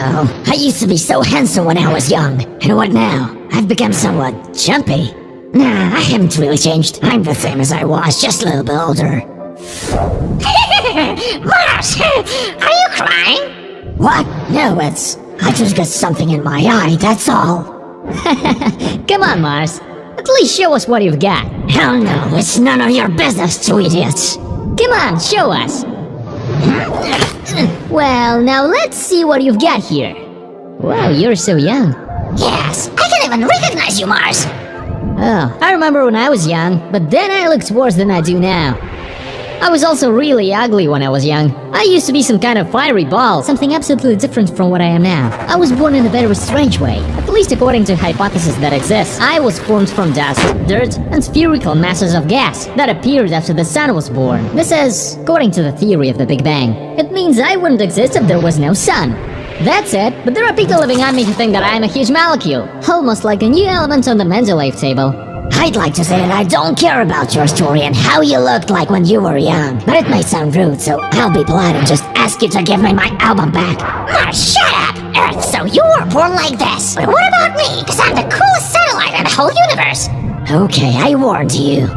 know. I used to be so handsome when I was young. And what now? I've become somewhat jumpy. Nah, I haven't really changed. I'm the same as I was, just a little bit older. Mars, are you crying? What? No, I just got something in my eye, that's all. Come on, Mars. At least show us what you've got. Hell no, it's none of your business, two idiots. Come on, show us. Well, now let's see what you've got here. Wow, you're so young. Yes, I can even recognize you, Mars. Oh, I remember when I was young, but then I looked worse than I do now. I was also really ugly when I was young. I used to be some kind of fiery ball, something absolutely different from what I am now. I was born in a very strange way, at least according to hypotheses that exist. I was formed from dust, dirt, and spherical masses of gas that appeared after the sun was born. This is according to the theory of the Big Bang. It means I wouldn't exist if there was no sun. That's it, but there are people living on me who think that I am a huge molecule, almost like a new element on the Mendeleev table. I'd like to say that I don't care about your story and how you looked like when you were young, but it may sound rude, so I'll be polite and just ask you to give me my album back. Mars, shut up! Earth, so you were born like this. But what about me? Because I'm the coolest satellite in the whole universe. Okay, I warned you.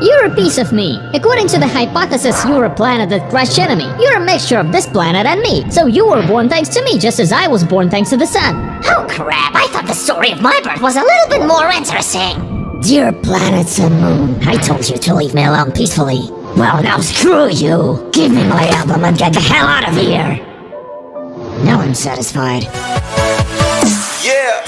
You're a piece of me. According to the hypothesis, you're a planet that crashed into me. You're a mixture of this planet and me. So you were born thanks to me, just as I was born thanks to the sun. Oh crap, I thought the story of my birth was a little bit more interesting. Dear planets and moon, I told you to leave me alone peacefully. Well, now screw you. Give me my album and get the hell out of here. Now I'm satisfied. Yeah.